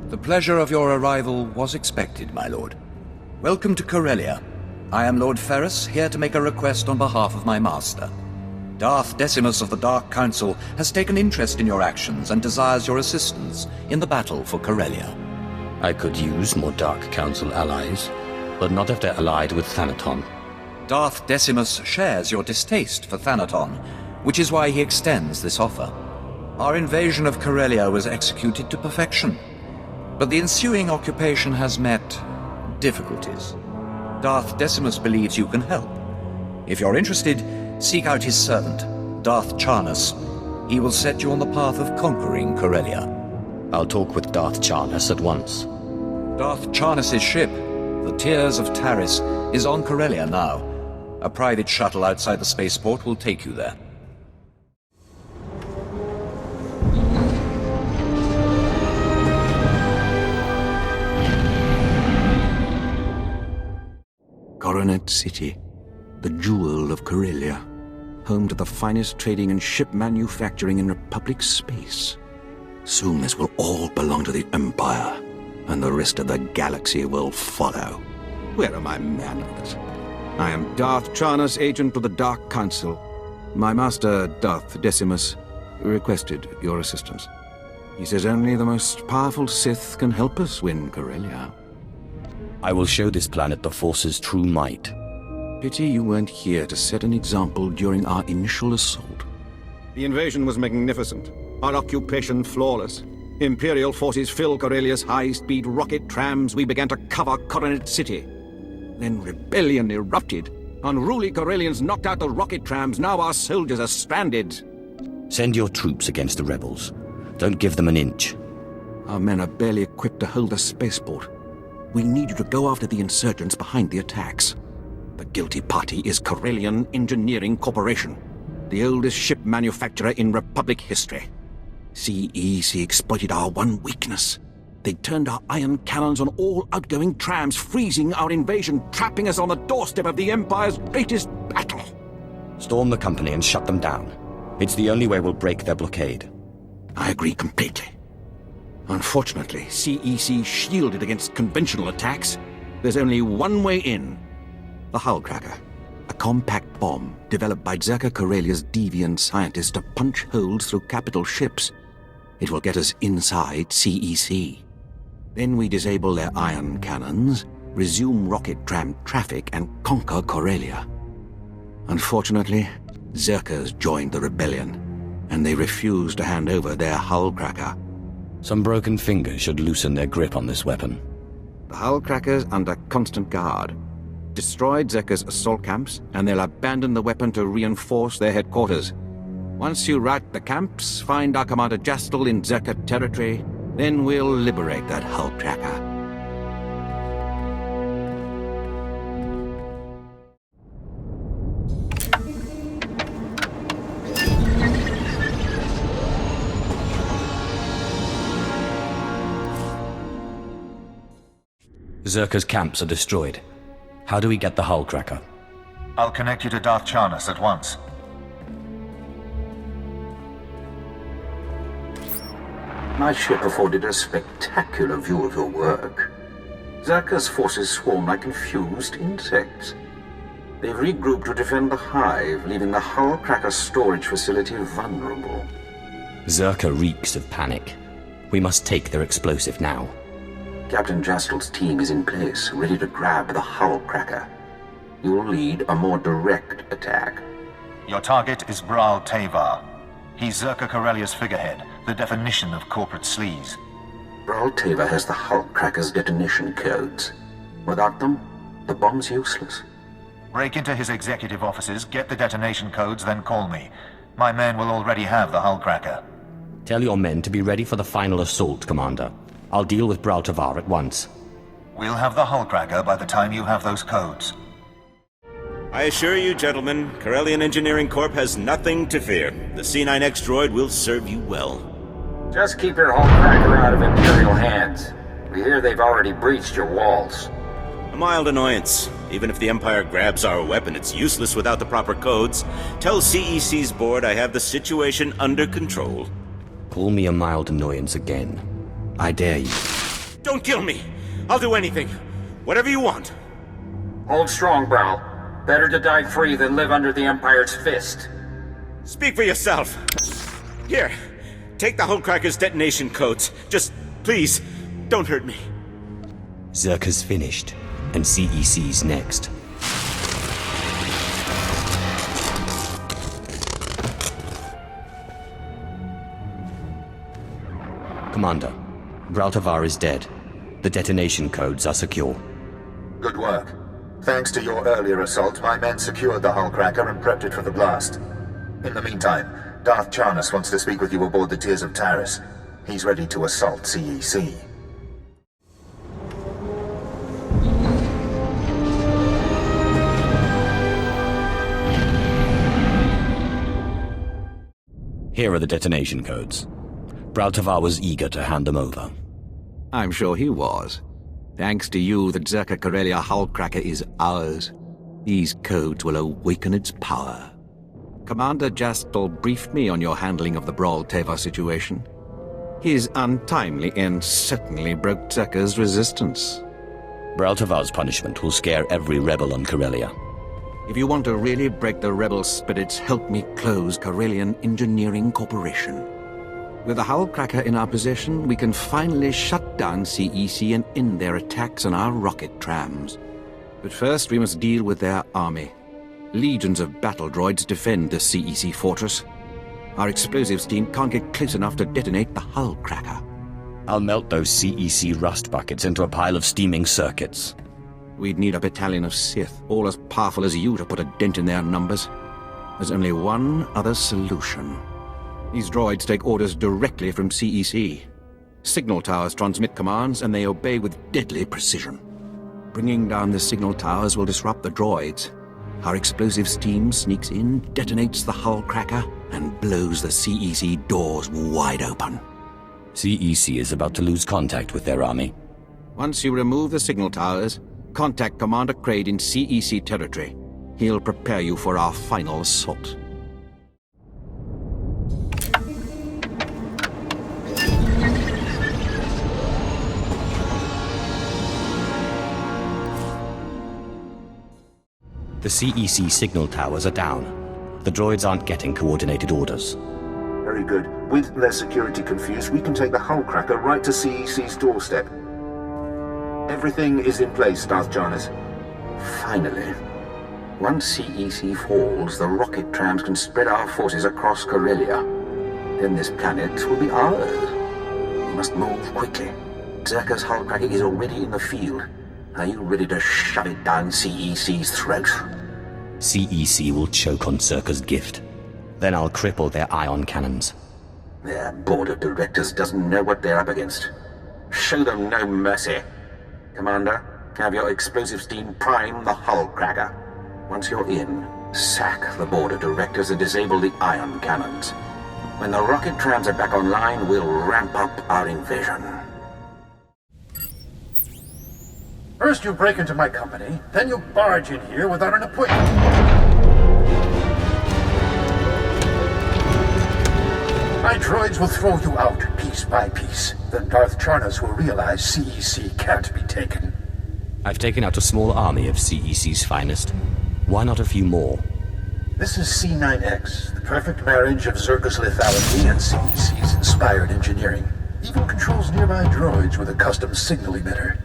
The pleasure of your arrival was expected, my lord. Welcome to Corellia. I am Lord Ferrus, here to make a request on behalf of my master. Darth Decimus of the Dark Council has taken interest in your actions and desires your assistance in the battle for Corellia. I could use more Dark Council allies, but not if they're allied with Thanaton. Darth Decimus shares your distaste for Thanaton, which is why he extends this offer. Our invasion of Corellia was executed to perfection, but the ensuing occupation has met difficulties. Darth Decimus believes you can help. If you're interested, seek out his servant, Darth Charnus. He will set you on the path of conquering Corellia. I'll talk with Darth Charnus at once. Darth Charnus' ship, the Tears of Taris, is on Corellia now. A private shuttle outside the spaceport will take you there. Coronet City, the jewel of Corellia, home to the finest trading and ship manufacturing in Republic space. Soon this will all belong to the Empire, and the rest of the galaxy will follow. Where are my manners? I am Darth Charnus, agent of the Dark Council. My master, Darth Decimus, requested your assistance. He says only the most powerful Sith can help us win Corellia. I will show this planet the Force's true might. Pity you weren't here to set an example during our initial assault. The invasion was magnificent. Our occupation flawless. Imperial forces filled Corellia's high-speed rocket trams. We began to cover Coronet City. Then rebellion erupted. Unruly Corellians knocked out the rocket trams. Now our soldiers are stranded. Send your troops against the rebels. Don't give them an inch. Our men are barely equipped to hold the spaceport. We need you to go after the insurgents behind the attacks. The guilty party is Corellian Engineering Corporation, the oldest ship manufacturer in Republic history. CEC exploited our one weakness. They turned our iron cannons on all outgoing trams, freezing our invasion, trapping us on the doorstep of the Empire's greatest battle. Storm the company and shut them down. It's the only way we'll break their blockade. I agree completely. Unfortunately, CEC shielded against conventional attacks. There's only one way in. The Hull Cracker, a compact bomb developed by Czerka Corellia's deviant scientists to punch holes through capital ships. It will get us inside CEC. Then we disable their iron cannons, resume rocket tram traffic, and conquer Corellia. Unfortunately, Czerka's joined the rebellion, and they refuse to hand over their Hull Cracker. Some broken fingers should loosen their grip on this weapon. The Hull Cracker's under constant guard. Destroy Czerka's assault camps, and they'll abandon the weapon to reinforce their headquarters. Once you rout the camps, find our Commander Jastel in Czerka territory, then we'll liberate that Hull Cracker. Czerka's camps are destroyed. How do we get the Hull Cracker? I'll connect you to Darth Charnus at once. My ship afforded a spectacular view of your work. Czerka's forces swarm like confused insects. They've regrouped to defend the hive, leaving the Hull Cracker storage facility vulnerable. Czerka reeks of panic. We must take their explosive now. Captain Jastel's team is in place, ready to grab the Hull Cracker. You will lead a more direct attack. Your target is Bral Tevar. He's Czerka Corellia's figurehead, the definition of corporate sleaze. Bral Tevar has the Hull Cracker's detonation codes. Without them, the bomb's useless. Break into his executive offices, get the detonation codes, then call me. My men will already have the Hull Cracker. Tell your men to be ready for the final assault, Commander. I'll deal with Bral Tevar at once. We'll have the Hull Cracker by the time you have those codes. I assure you, gentlemen, Corellian Engineering Corp has nothing to fear. The C9X droid will serve you well. Just keep your Hull Cracker out of Imperial hands. We hear they've already breached your walls. A mild annoyance. Even if the Empire grabs our weapon, it's useless without the proper codes. Tell CEC's board I have the situation under control. Call me a mild annoyance again. I dare you. Don't kill me! I'll do anything. Whatever you want. Hold strong, Browl. Better to die free than live under the Empire's fist. Speak for yourself. Here, take the Hullcracker's detonation codes. Just, please, don't hurt me. Czerka's finished, and CEC's next. Commander, Braltavar is dead. The detonation codes are secure. Good work. Thanks to your earlier assault, my men secured the Hullcracker and prepped it for the blast. In the meantime, Darth Decimus wants to speak with you aboard the Tears of Taris. He's ready to assault CEC. Here are the detonation codes. Braltavar was eager to hand them over. I'm sure he was. Thanks to you, the Czerka Corellia Hullcracker is ours. These codes will awaken its power. Commander Jastel briefed me on your handling of the Braltavar situation. His untimely end certainly broke Czerka's resistance. Braltavar's punishment will scare every rebel on Corellia. If you want to really break the rebel spirits, help me close Corellian Engineering Corporation. With the Hullcracker in our possession, we can finally shut down CEC and end their attacks on our rocket trams. But first, we must deal with their army. Legions of battle droids defend the CEC fortress. Our explosives team can't get close enough to detonate the Hullcracker. I'll melt those CEC rust buckets into a pile of steaming circuits. We'd need a battalion of Sith, all as powerful as you, to put a dent in their numbers. There's only one other solution. These droids take orders directly from CEC. Signal towers transmit commands, and they obey with deadly precision. Bringing down the signal towers will disrupt the droids. Our explosives team sneaks in, detonates the Hullcracker, and blows the CEC doors wide open. CEC is about to lose contact with their army. Once you remove the signal towers, contact Commander Kraid in CEC territory. He'll prepare you for our final assault. The CEC signal towers are down. The droids aren't getting coordinated orders. Very good. With their security confused, we can take the Hullcracker right to CEC's doorstep. Everything is in place, Darth Decimus. Finally. Once CEC falls, the rocket trams can spread our forces across Corellia. Then this planet will be ours. We must move quickly. Czerka's Hullcracker is already in the field. Are you ready to shove it down CEC's throat? CEC will choke on Czerka's gift. Then I'll cripple their ion cannons. Their board of directors doesn't know what they're up against. Show them no mercy. Commander, have your explosives team prime the Hullcracker. Once you're in, sack the board of directors and disable the ion cannons. When the rocket trams are back online, we'll ramp up our invasion. First you break into my company, then you barge in here without an appointment. My droids will throw you out piece by piece. Then Darth Decimus will realize CEC can't be taken. I've taken out a small army of CEC's finest. Why not a few more? This is C9X, the perfect marriage of Czerka's lethality and CEC's inspired engineering. Even controls nearby droids with a custom signal emitter.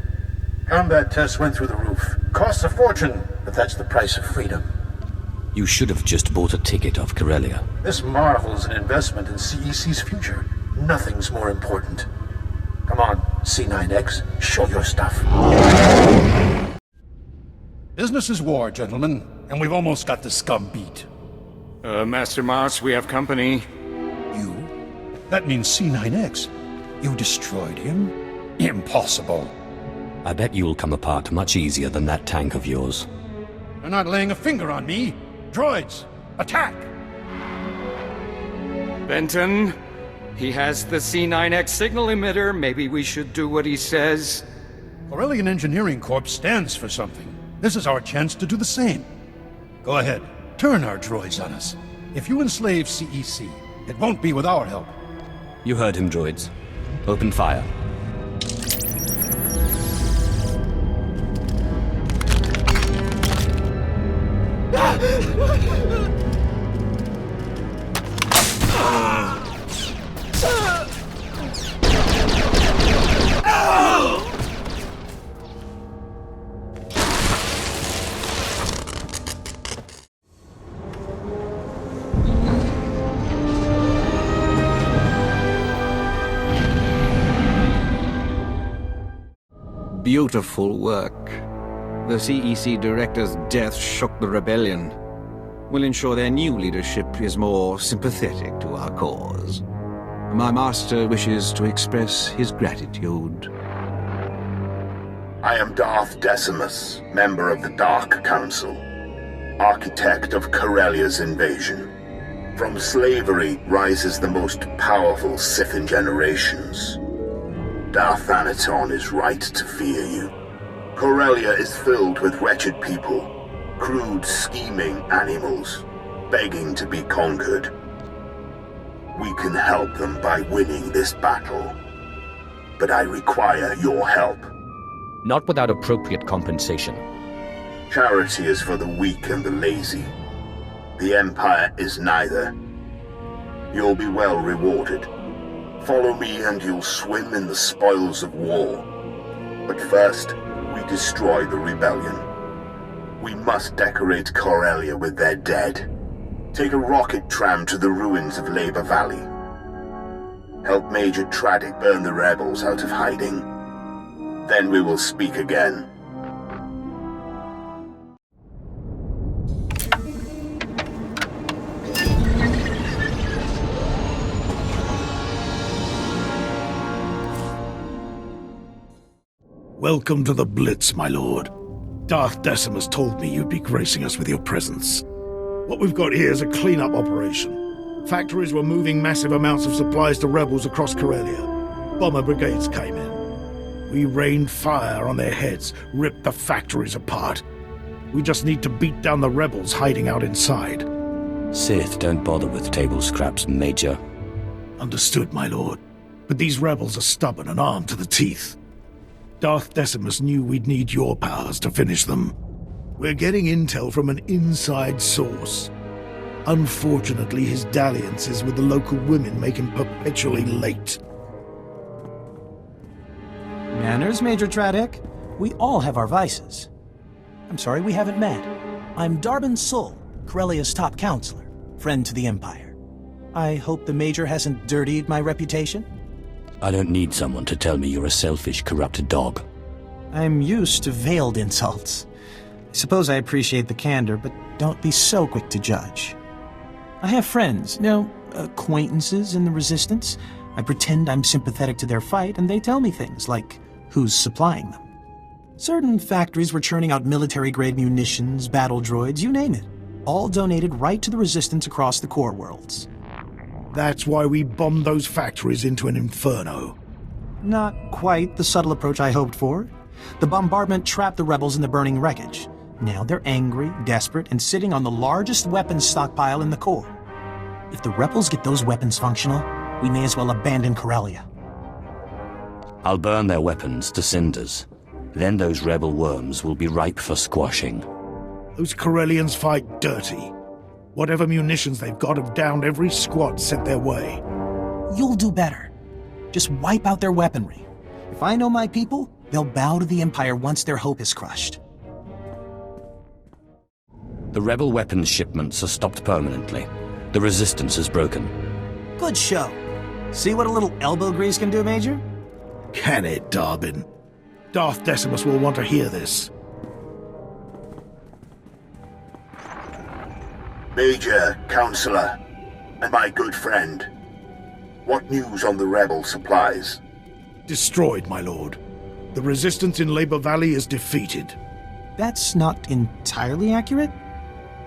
Combat tests went through the roof. Costs a fortune, but that's the price of freedom. You should have just bought a ticket off Corellia. This marvel's an investment in CEC's future. Nothing's more important. Come on, C9X, show your stuff. Business is war, gentlemen, and we've almost got the scum beat. Master Moss, we have company. You? That means C9X. You destroyed him? Impossible. I bet you'll come apart much easier than that tank of yours. You're not laying a finger on me. Droids, attack! Benton, he has the C9X signal emitter. Maybe we should do what he says. Corellian Engineering Corp stands for something. This is our chance to do the same. Go ahead, turn our droids on us. If you enslave CEC, it won't be with our help. You heard him, droids. Open fire. Beautiful work. The CEC director's death shook the rebellion. We'll ensure their new leadership is more sympathetic to our cause. My master wishes to express his gratitude. I am Darth Decimus, member of the Dark Council, architect of Corellia's invasion. From slavery rises the most powerful Sith in generations. Darth Thanaton is right to fear you. Corellia is filled with wretched people, crude, scheming animals, begging to be conquered. We can help them by winning this battle, but I require your help. Not without appropriate compensation. Charity is for the weak and the lazy. The Empire is neither. You'll be well rewarded. Follow me and you'll swim in the spoils of war. But first, we destroy the rebellion. We must decorate Corellia with their dead. Take a rocket tram to the ruins of Labor Valley. Help Major Tradic burn the rebels out of hiding. Then we will speak again. Welcome to the Blitz, my lord. Darth Decimus told me you'd be gracing us with your presence. What we've got here is a clean-up operation. Factories were moving massive amounts of supplies to rebels across Corellia. Bomber brigades came in. We rained fire on their heads, ripped the factories apart. We just need to beat down the rebels hiding out inside. Sith don't bother with table scraps, Major. Understood, my lord. But these rebels are stubborn and armed to the teeth. Darth Decimus knew we'd need your powers to finish them. We're getting intel from an inside source. Unfortunately, his dalliances with the local women make him perpetually late. Manners, Major Tradic. We all have our vices. I'm sorry we haven't met. I'm Darbin Sul, Corellia's top counselor, friend to the Empire. I hope the Major hasn't dirtied my reputation? I don't need someone to tell me you're a selfish, corrupted dog. I'm used to veiled insults. I suppose I appreciate the candor, but don't be so quick to judge. I have friends, acquaintances in the Resistance. I pretend I'm sympathetic to their fight, and they tell me things like who's supplying them. Certain factories were churning out military-grade munitions, battle droids, you name it. All donated right to the Resistance across the core worlds. That's why we bombed those factories into an inferno. Not quite the subtle approach I hoped for. The bombardment trapped the rebels in the burning wreckage. Now they're angry, desperate, and sitting on the largest weapons stockpile in the core. If the rebels get those weapons functional, we may as well abandon Corellia. I'll burn their weapons to cinders. Then those rebel worms will be ripe for squashing. Those Corellians fight dirty. Whatever munitions they've got have downed every squad sent their way. You'll do better. Just wipe out their weaponry. If I know my people, they'll bow to the Empire once their hope is crushed. The rebel weapons shipments are stopped permanently. The Resistance is broken. Good show. See what a little elbow grease can do, Major? Can it, Darbin? Darth Decimus will want to hear this. Major, Counselor, and my good friend. What news on the rebel supplies? Destroyed, my lord. The Resistance in Labor Valley is defeated. That's not entirely accurate.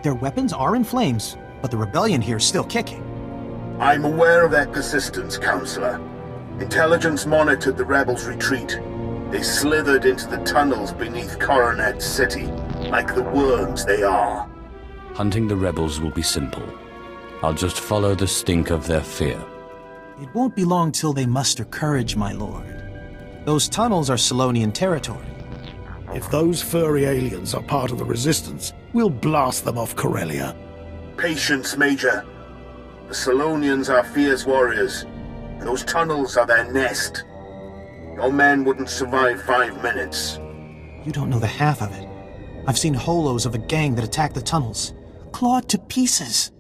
Their weapons are in flames, but the rebellion here is still kicking. I'm aware of their persistence, Counselor. Intelligence monitored the rebels' retreat. They slithered into the tunnels beneath Coronet City, like the worms they are. Hunting the rebels will be simple. I'll just follow the stink of their fear. It won't be long till they muster courage, my lord. Those tunnels are Selonian territory. If those furry aliens are part of the Resistance, We'll blast them off Corellia. Patience, Major. The Selonians are fierce warriors, and those tunnels are their nest. Your men wouldn't survive 5 minutes. You don't know the half of it. I've seen holos of a gang that attacked the tunnels. Clawed to pieces.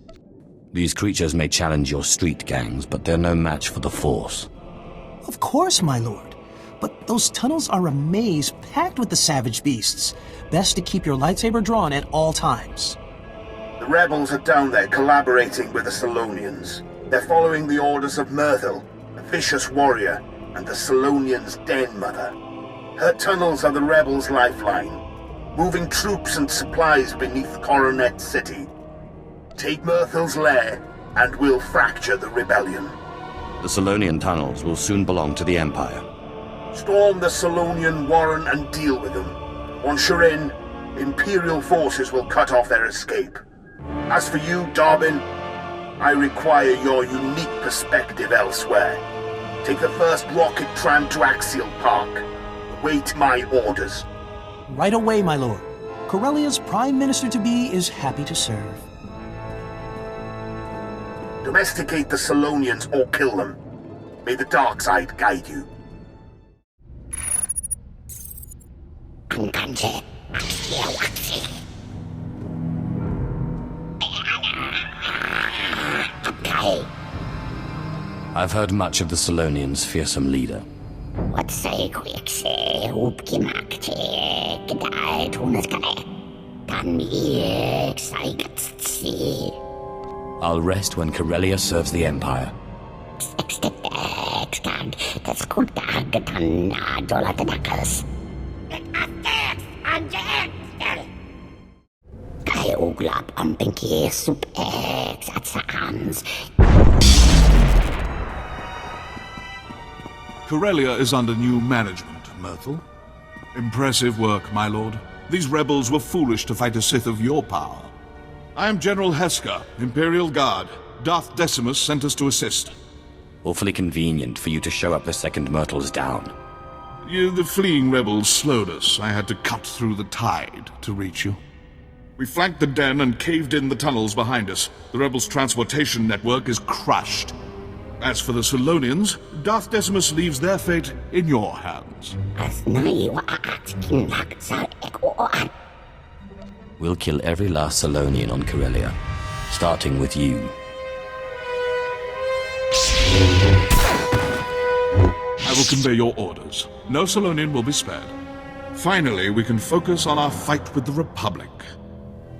These creatures may challenge your street gangs, but they're no match for the Force. Of course, my lord. But those tunnels are a maze packed with the savage beasts. Best to keep your lightsaber drawn at all times. The rebels are down there collaborating with the Selonians. They're following the orders of Myrtle, a vicious warrior, and the Selonians' den mother. Her tunnels are the rebels' lifeline, moving troops and supplies beneath Coronet City. Take Myrtle's lair, and we'll fracture the rebellion. The Selonian tunnels will soon belong to the Empire. Storm the Selonian warren and deal with them. Once you're in, Imperial forces will cut off their escape. As for you, Darwin, I require your unique perspective elsewhere. Take the first rocket tram to Axial Park. Await my orders. Right away, my lord. Corellia's Prime Minister-to-be is happy to serve. Domesticate the Selonians or kill them. May the dark side guide you. I've heard much of the Selonians' fearsome leader. I'll rest when Corellia serves the Empire. Corellia is under new management, Myrtle. Impressive work, my lord. These rebels were foolish to fight a Sith of your power. I am General Heska, Imperial Guard. Darth Decimus sent us to assist. Awfully convenient for you to show up the second Myrtle's down. The fleeing rebels slowed us. I had to cut through the tide to reach you. We flanked the den and caved in the tunnels behind us. The rebels' transportation network is crushed. As for the Selonians, Darth Decimus leaves their fate in your hands. We'll kill every last Selonian on Corellia, starting with you. I will convey your orders. No Selonian will be spared. Finally, we can focus on our fight with the Republic.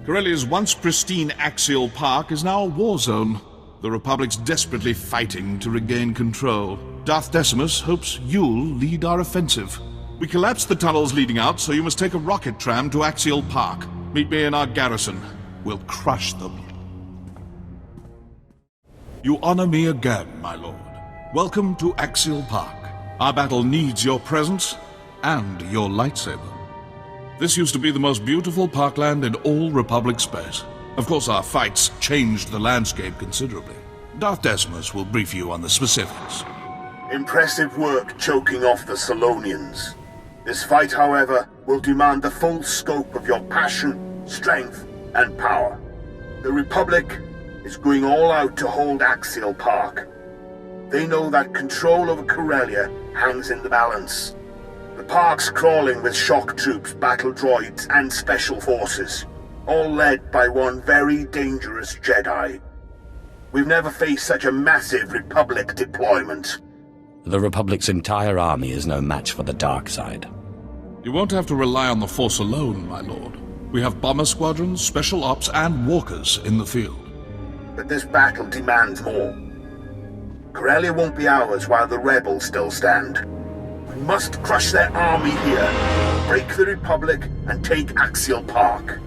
Corellia's once pristine Axial Park is now a war zone. The Republic's desperately fighting to regain control. Darth Decimus hopes you'll lead our offensive. We collapsed the tunnels leading out, so you must take a rocket tram to Axial Park. Meet me in our garrison. We'll crush them. You honor me again, my lord. Welcome to Axial Park. Our battle needs your presence and your lightsaber. This used to be the most beautiful parkland in all Republic space. Of course, our fights changed the landscape considerably. Darth Decimus will brief you on the specifics. Impressive work choking off the Selonians. This fight, however, will demand the full scope of your passion, strength, and power. The Republic is going all out to hold Axial Park. They know that control over Corellia hangs in the balance. The park's crawling with shock troops, battle droids, and special forces, all led by one very dangerous Jedi. We've never faced such a massive Republic deployment. The Republic's entire army is no match for the dark side. You won't have to rely on the Force alone, my lord. We have bomber squadrons, special ops, and walkers in the field. But this battle demands more. Corellia won't be ours while the rebels still stand. We must crush their army here, break the Republic, and take Axial Park.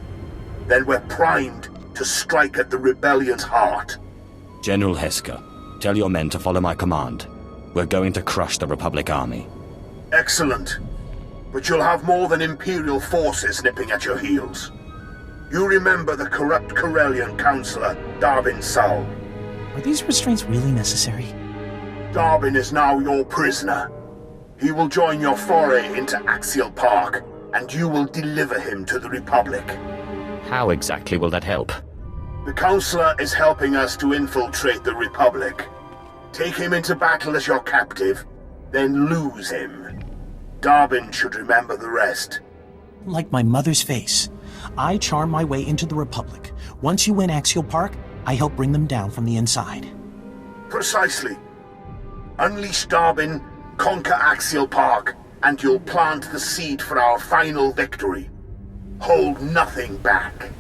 Then we're primed to strike at the rebellion's heart. General Heska, tell your men to follow my command. We're going to crush the Republic army. Excellent. But you'll have more than Imperial forces nipping at your heels. You remember the corrupt Corellian counselor, Darwin Saul. Are these restraints really necessary? Darwin is now your prisoner. He will join your foray into Axial Park, and you will deliver him to the Republic. How exactly will that help? The Counselor is helping us to infiltrate the Republic. Take him into battle as your captive, then lose him. Darwin should remember the rest. Like my mother's face. I charm my way into the Republic. Once you win Axial Park, I help bring them down from the inside. Precisely. Unleash Darwin, conquer Axial Park, and you'll plant the seed for our final victory. Hold nothing back.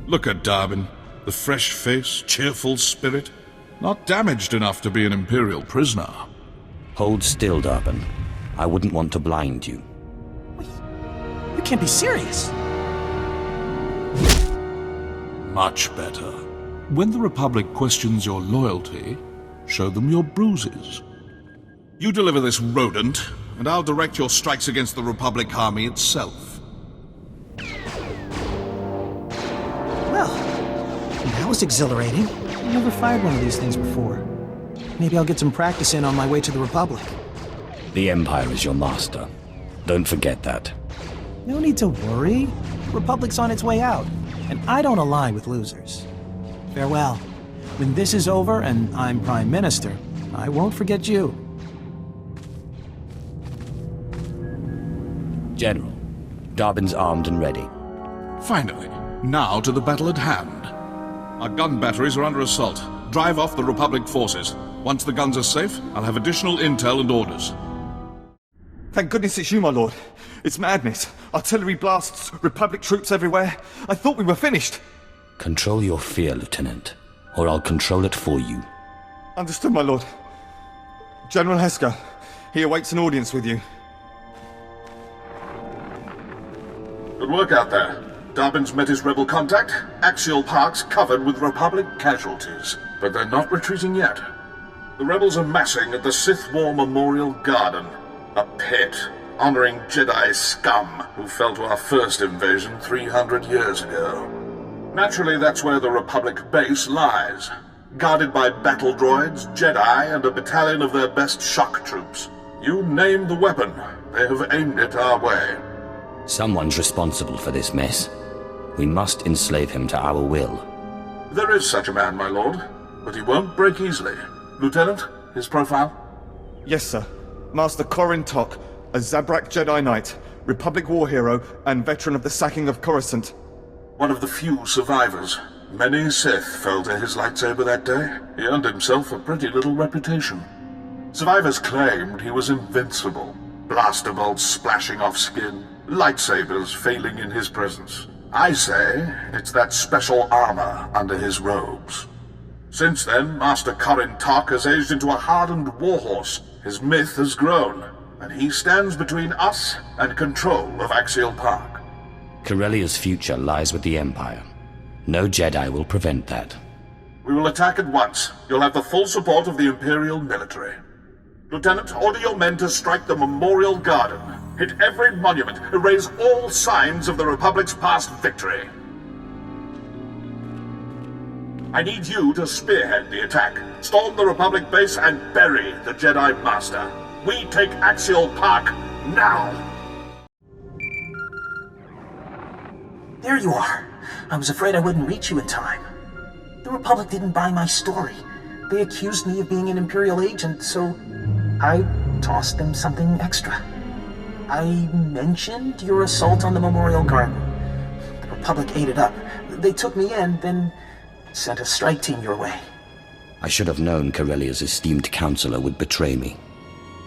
Look at Darwin. The fresh face, cheerful spirit. Not damaged enough to be an Imperial prisoner. Hold still, Darwin. I wouldn't want to blind you. You can't be serious. Much better. When the Republic questions your loyalty, show them your bruises. You deliver this rodent, and I'll direct your strikes against the Republic army itself. Well, that was exhilarating. I've never fired one of these things before. Maybe I'll get some practice in on my way to the Republic. The Empire is your master. Don't forget that. No need to worry. The Republic's on its way out, and I don't ally with losers. Farewell. When this is over and I'm Prime Minister, I won't forget you. General, Darwin's armed and ready. Finally, now to the battle at hand. Our gun batteries are under assault. Drive off the Republic forces. Once the guns are safe, I'll have additional intel and orders. Thank goodness it's you, my lord. It's madness. Artillery blasts, Republic troops everywhere. I thought we were finished. Control your fear, Lieutenant, or I'll control it for you. Understood, my lord. General Hesker, he awaits an audience with you. Good work out there. Darwin's met his rebel contact. Axial Park's covered with Republic casualties. But they're not retreating yet. The rebels are massing at the Sith War Memorial Garden. A pit honoring Jedi scum who fell to our first invasion 300 years ago. Naturally, that's where the Republic base lies. Guarded by battle droids, Jedi, and a battalion of their best shock troops. You name the weapon. They have aimed it our way. Someone's responsible for this mess. We must enslave him to our will. There is such a man, my lord, but he won't break easily. Lieutenant, his profile? Yes, sir. Master Corrin Tok, a Zabrak Jedi Knight, Republic war hero, and veteran of the sacking of Coruscant. One of the few survivors. Many Sith fell to his lightsaber that day. He earned himself a pretty little reputation. Survivors claimed he was invincible. Blaster bolts splashing off skin, lightsabers failing in his presence. I say it's that special armor under his robes. Since then, Master Corrin Tok has aged into a hardened warhorse. His myth has grown, and he stands between us and control of Axial Park. Corellia's future lies with the Empire. No Jedi will prevent that. We will attack at once. You'll have the full support of the Imperial military. Lieutenant, order your men to strike the Memorial Garden. Hit every monument. Erase all signs of the Republic's past victory. I need you to spearhead the attack. Storm the Republic base and bury the Jedi Master. We take Axial Park now! There you are. I was afraid I wouldn't reach you in time. The Republic didn't buy my story. They accused me of being an Imperial agent, so I tossed them something extra. I mentioned your assault on the Memorial Garden. The Republic ate it up. They took me in, then sent a strike team your way. I should have known Corellia's esteemed counselor would betray me.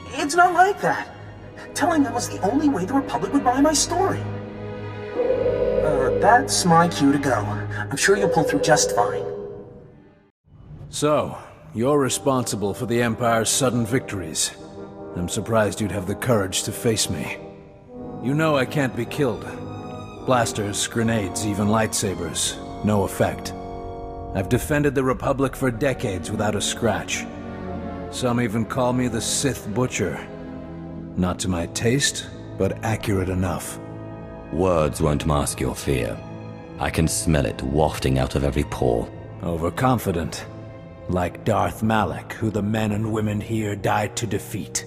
It's not like that. Telling them was the only way the Republic would buy my story. That's my cue to go. I'm sure you'll pull through just fine. So, you're responsible for the Empire's sudden victories. I'm surprised you'd have the courage to face me. You know I can't be killed. Blasters, grenades, even lightsabers. No effect. I've defended the Republic for decades without a scratch. Some even call me the Sith Butcher. Not to my taste, but accurate enough. Words won't mask your fear. I can smell it wafting out of every pore. Overconfident. Like Darth Malak, who the men and women here died to defeat.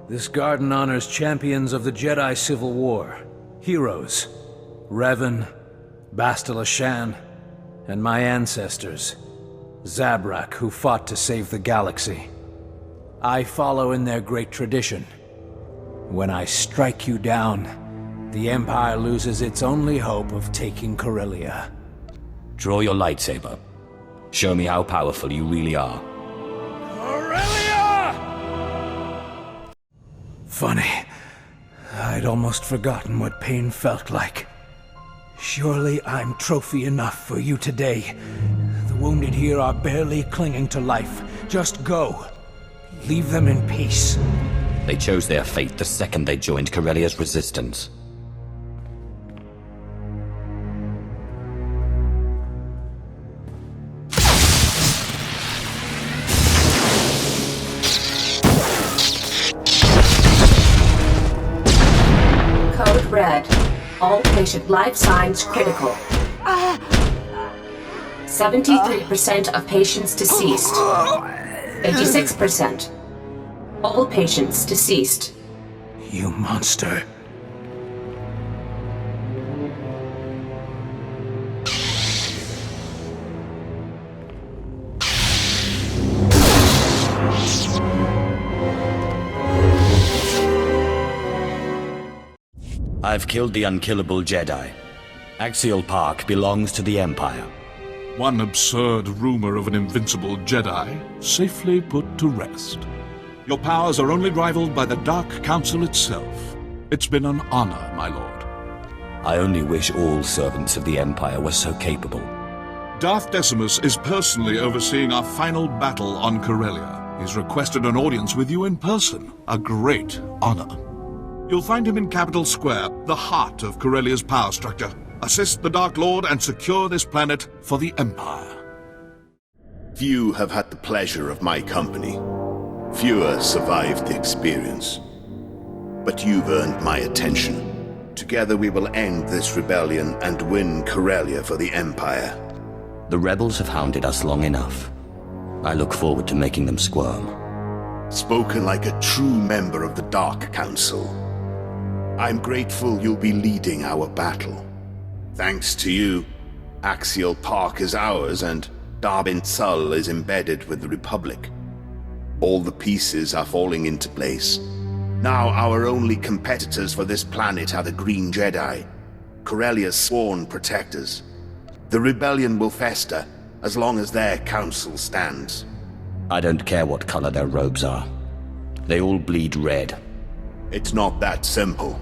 This garden honors champions of the Jedi Civil War. Heroes. Revan, Bastila Shan, and my ancestors, Zabrak, who fought to save the galaxy. I follow in their great tradition. When I strike you down, the Empire loses its only hope of taking Corellia. Draw your lightsaber. Show me how powerful you really are. Corellia! Funny. I'd almost forgotten what pain felt like. Surely I'm trophy enough for you today. The wounded here are barely clinging to life. Just go. Leave them in peace. They chose their fate the second they joined Corellia's resistance. Code red. All patient life signs critical. 73% of patients deceased. 86%. All patients deceased. You monster. I've killed the unkillable Jedi. Axial Park belongs to the Empire. One absurd rumor of an invincible Jedi safely put to rest. Your powers are only rivaled by the Dark Council itself. It's been an honor, my lord. I only wish all servants of the Empire were so capable. Darth Decimus is personally overseeing our final battle on Corellia. He's requested an audience with you in person. A great honor. You'll find him in Capital Square, the heart of Corellia's power structure. Assist the Dark Lord and secure this planet for the Empire. Few have had the pleasure of my company. Fewer survived the experience. But you've earned my attention. Together we will end this rebellion and win Corellia for the Empire. The rebels have hounded us long enough. I look forward to making them squirm. Spoken like a true member of the Dark Council. I'm grateful you'll be leading our battle. Thanks to you, Axial Park is ours and Darbin Sul is embedded with the Republic. All the pieces are falling into place. Now our only competitors for this planet are the Green Jedi, Corellia's sworn protectors. The rebellion will fester as long as their council stands. I don't care what color their robes are. They all bleed red. It's not that simple.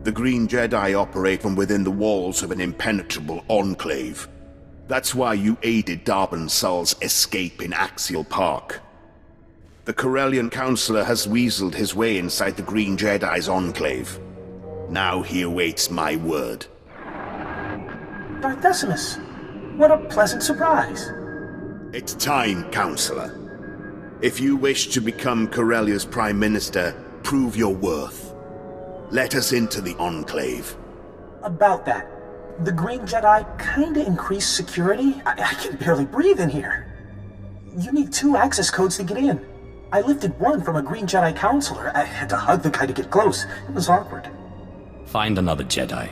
The Green Jedi operate from within the walls of an impenetrable enclave. That's why you aided Darbin Sul's escape in Axial Park. The Corellian Councilor has weaseled his way inside the Green Jedi's enclave. Now he awaits my word. Darth Decimus, what a pleasant surprise. It's time, Councilor. If you wish to become Corellia's Prime Minister, prove your worth. Let us into the Enclave. About that, the Green Jedi kinda increased security. I can barely breathe in here. You need 2 access codes to get in. I lifted one from a Green Jedi counselor. I had to hug the guy to get close. It was awkward. Find another Jedi.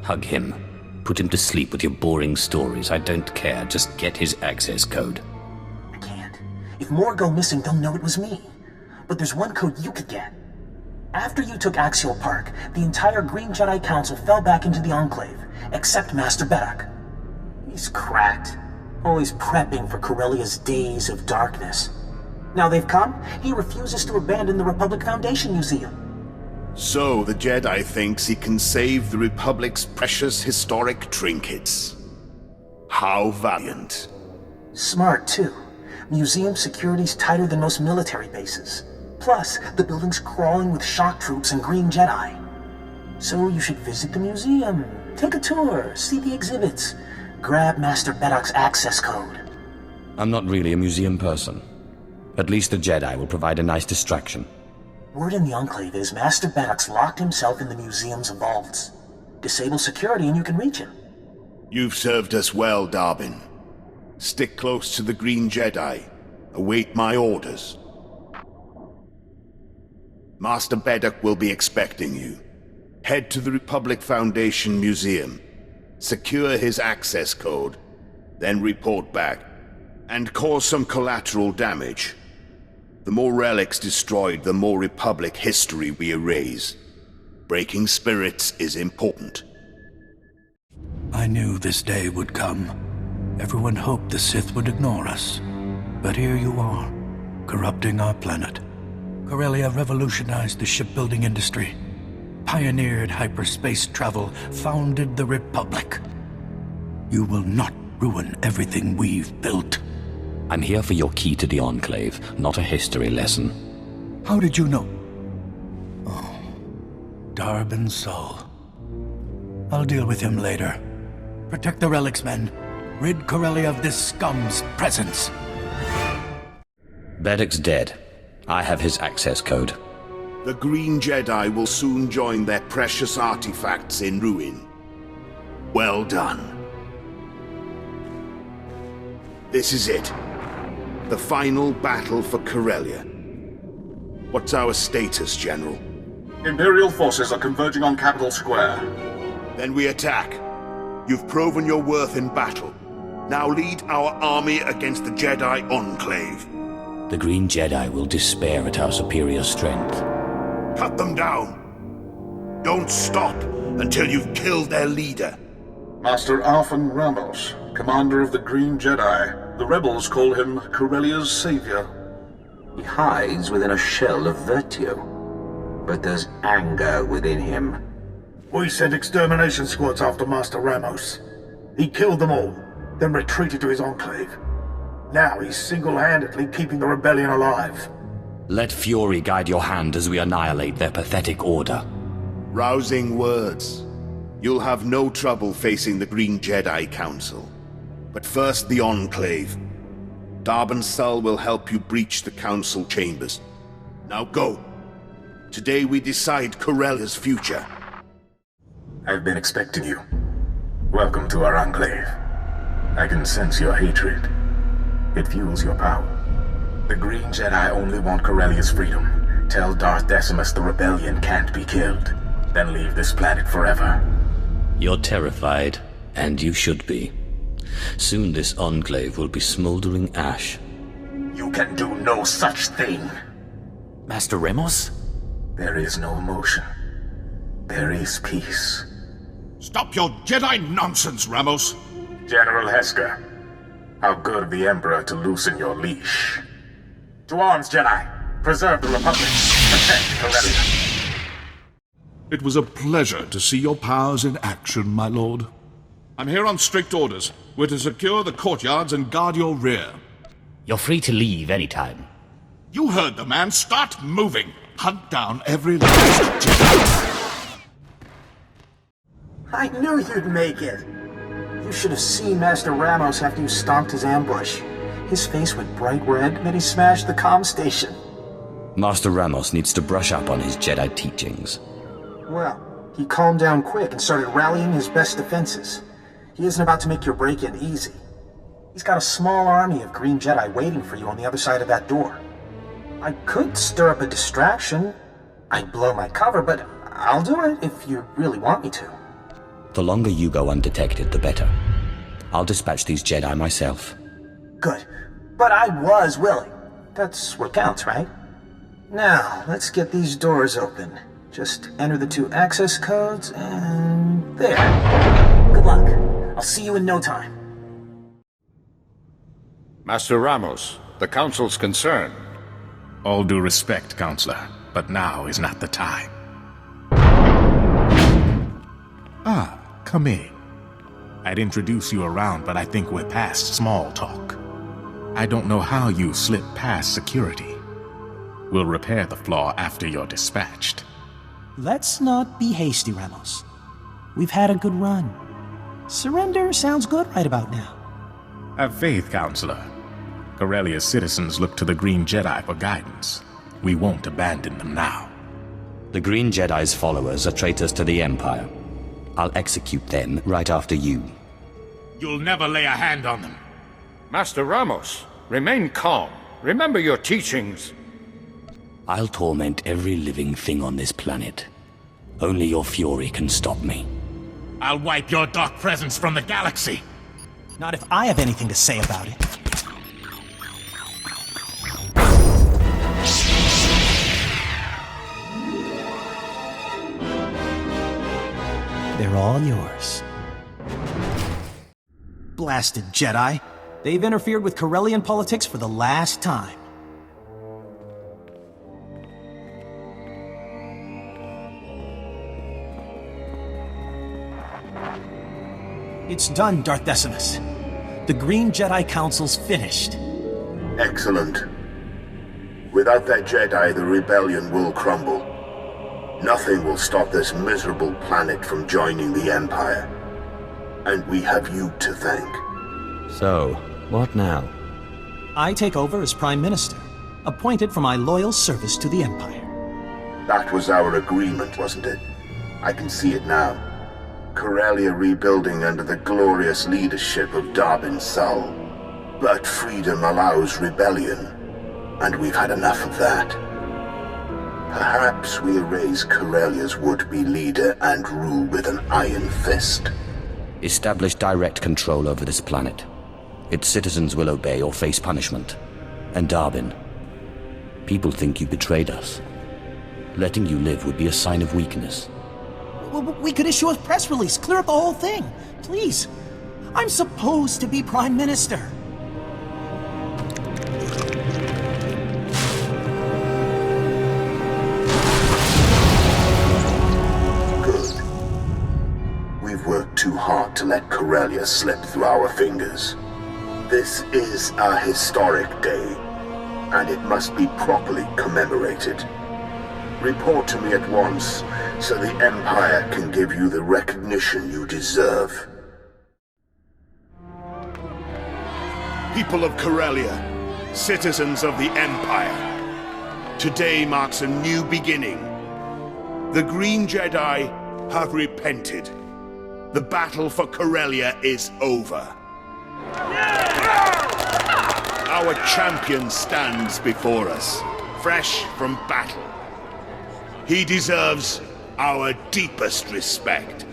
Hug him. Put him to sleep with your boring stories. I don't care. Just get his access code. I can't. If more go missing, they'll know it was me. But there's one code you could get. After you took Axial Park, the entire Green Jedi Council fell back into the Enclave, except Master Beddock. He's cracked. Always prepping for Corellia's days of darkness. Now they've come, he refuses to abandon the Republic Foundation Museum. So the Jedi thinks he can save the Republic's precious historic trinkets. How valiant. Smart, too. Museum security's tighter than most military bases. Plus, the building's crawling with shock troops and Green Jedi. So you should visit the museum, take a tour, see the exhibits, grab Master Beddock's access code. I'm not really a museum person. At least the Jedi will provide a nice distraction. Word in the Enclave is Master Beddock's locked himself in the museum's vaults. Disable security and you can reach him. You've served us well, Darbin. Stick close to the Green Jedi. Await my orders. Master Beddock will be expecting you. Head to the Republic Foundation Museum. secure his access code, then report back, and cause some collateral damage. The more relics destroyed, the more Republic history we erase. Breaking spirits is important. I knew this day would come. Everyone hoped the Sith would ignore us. But here you are, corrupting our planet. Corellia revolutionized the shipbuilding industry, pioneered hyperspace travel, founded the Republic. You will not ruin everything we've built. I'm here for your key to the Enclave, not a history lesson. How did you know? Oh, Darbin Sol. I'll deal with him later. Protect the relics, men. Rid Corellia of this scum's presence. Beddock's dead. I have his access code. The Green Jedi will soon join their precious artifacts in ruin. Well done. This is it. The final battle for Corellia. What's our status, General? Imperial forces are converging on Capital Square. Then we attack. You've proven your worth in battle. Now lead our army against the Jedi Enclave. The Green Jedi will despair at our superior strength. Cut them down. Don't stop until you've killed their leader. Master Arfan Ramos, commander of the Green Jedi. The rebels call him Corellia's savior. He hides within a shell of virtue, but there's anger within him. We sent extermination squads after Master Ramos. He killed them all, then retreated to his enclave. Now he's single-handedly keeping the rebellion alive. Let fury guide your hand as we annihilate their pathetic order. Rousing words. You'll have no trouble facing the Green Jedi Council. But first the Enclave. Darbin Sol will help you breach the Council chambers. Now go. Today we decide Corellia's future. I've been expecting you. Welcome to our Enclave. I can sense your hatred. It fuels your power. The Green Jedi only want Corellia's freedom. Tell Darth Decimus the rebellion can't be killed. Then leave this planet forever. You're terrified, and you should be. Soon this Enclave will be smoldering ash. You can do no such thing. Master Ramos? There is no emotion. There is peace. Stop your Jedi nonsense, Ramos! General Hesker, how good of the Emperor to loosen your leash. To arms, Jedi! Preserve the Republic! Protect Corellia! It was a pleasure to see your powers in action, my lord. I'm here on strict orders. We're to secure the courtyards and guard your rear. You're free to leave anytime. You heard the man. Start moving! Hunt down every last Jedi! I knew you'd make it! You should have seen Master Ramos after you stomped his ambush. His face went bright red, then he smashed the comm station. Master Ramos needs to brush up on his Jedi teachings. Well, he calmed down quick and started rallying his best defenses. He isn't about to make your break-in easy. He's got a small army of Green Jedi waiting for you on the other side of that door. I could stir up a distraction. I'd blow my cover, but I'll do it if you really want me to. The longer you go undetected, the better. I'll dispatch these Jedi myself. Good. But I was willing. That's what counts, right? Now, let's get these doors open. Just enter the 2 access codes, and there. Good luck. I'll see you in no time. Master Ramos, the Council's concerned. All due respect, Counselor, but now is not the time. Ah, come in. I'd introduce you around, but I think we're past small talk. I don't know how you slipped past security. We'll repair the flaw after you're dispatched. Let's not be hasty, Ramos. We've had a good run. Surrender sounds good right about now. Have faith, Counselor. Corellia's citizens look to the Green Jedi for guidance. We won't abandon them now. The Green Jedi's followers are traitors to the Empire. I'll execute them right after you. You'll never lay a hand on them. Master Ramos, remain calm. Remember your teachings. I'll torment every living thing on this planet. Only your fury can stop me. I'll wipe your dark presence from the galaxy. Not if I have anything to say about it. They're all yours. Blasted Jedi. They've interfered with Corellian politics for the last time. It's done, Darth Decimus. The Green Jedi Council's finished. Excellent. Without that Jedi, the rebellion will crumble. Nothing will stop this miserable planet from joining the Empire. And we have you to thank. So, what now? I take over as Prime Minister, appointed for my loyal service to the Empire. That was our agreement, wasn't it? I can see it now. Corellia rebuilding under the glorious leadership of Darbin Sul. But freedom allows rebellion, and we've had enough of that. Perhaps we erase Corellia's would-be leader and rule with an iron fist. Establish direct control over this planet. Its citizens will obey or face punishment. And Darbin, people think you betrayed us. Letting you live would be a sign of weakness. We could issue a press release, clear up the whole thing. Please. I'm supposed to be Prime Minister. Good. We've worked too hard to let Corellia slip through our fingers. This is a historic day, and it must be properly commemorated. Report to me at once, so the Empire can give you the recognition you deserve. People of Corellia, citizens of the Empire, today marks a new beginning. The Green Jedi have repented. The battle for Corellia is over. Our champion stands before us, fresh from battle. He deserves our deepest respect.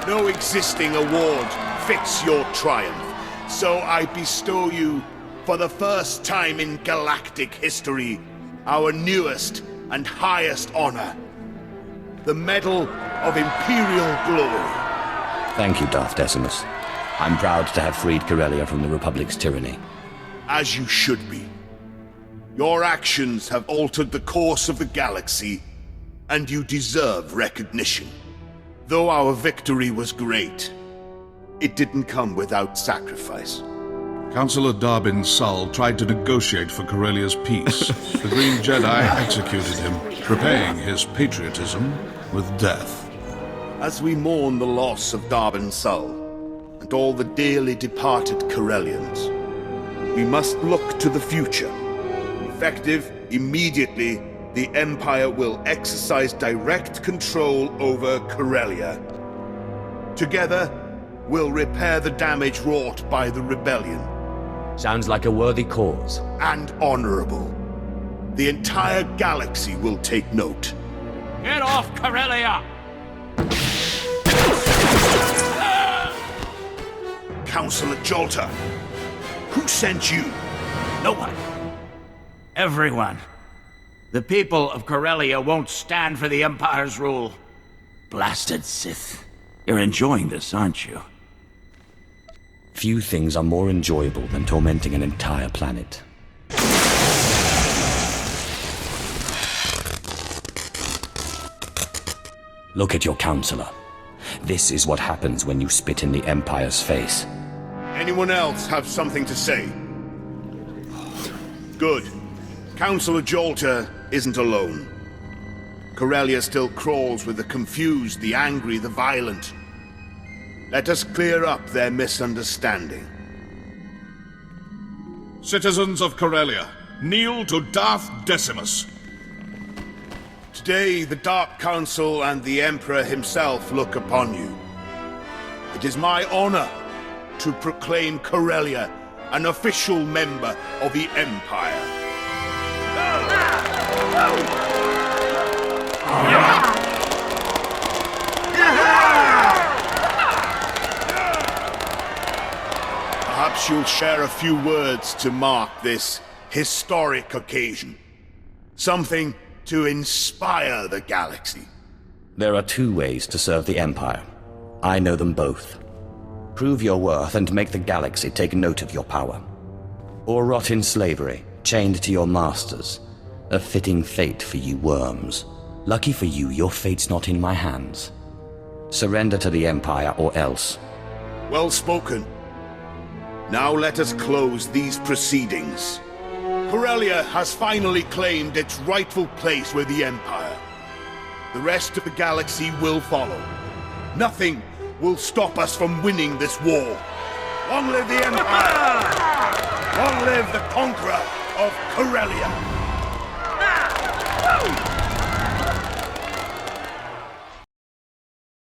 No existing award fits your triumph, so I bestow you, for the first time in galactic history, our newest and highest honor, the Medal of Imperial Glory. Thank you, Darth Decimus. I'm proud to have freed Corellia from the Republic's tyranny. As you should be. Your actions have altered the course of the galaxy, and you deserve recognition. Though our victory was great, it didn't come without sacrifice. Councillor Darbin Sul tried to negotiate for Corellia's peace. The Green Jedi executed him, repaying his patriotism with death. As we mourn the loss of Darbin Sul, and all the dearly departed Corellians, we must look to the future. Effective immediately, the Empire will exercise direct control over Corellia. Together, we'll repair the damage wrought by the rebellion. Sounds like a worthy cause. And honorable. The entire galaxy will take note. Get off Corellia! Councillor Jolter, who sent you? No one. Everyone. The people of Corellia won't stand for the Empire's rule. Blasted Sith. You're enjoying this, aren't you? Few things are more enjoyable than tormenting an entire planet. Look at your counselor. This is what happens when you spit in the Empire's face. Anyone else have something to say? Good. Councillor Jolter isn't alone. Corellia still crawls with the confused, the angry, the violent. Let us clear up their misunderstanding. Citizens of Corellia, kneel to Darth Decimus. Today, the Dark Council and the Emperor himself look upon you. It is my honor to proclaim Corellia an official member of the Empire. Perhaps you'll share a few words to mark this historic occasion. Something to inspire the galaxy. There are two ways to serve the Empire. I know them both. Prove your worth and make the galaxy take note of your power. Or rot in slavery, chained to your masters. A fitting fate for you worms. Lucky for you, your fate's not in my hands. Surrender to the Empire or else. Well spoken. Now let us close these proceedings. Corellia has finally claimed its rightful place with the Empire. The rest of the galaxy will follow. Nothing will stop us from winning this war. Long live the Empire! Long live the conqueror of Corellia!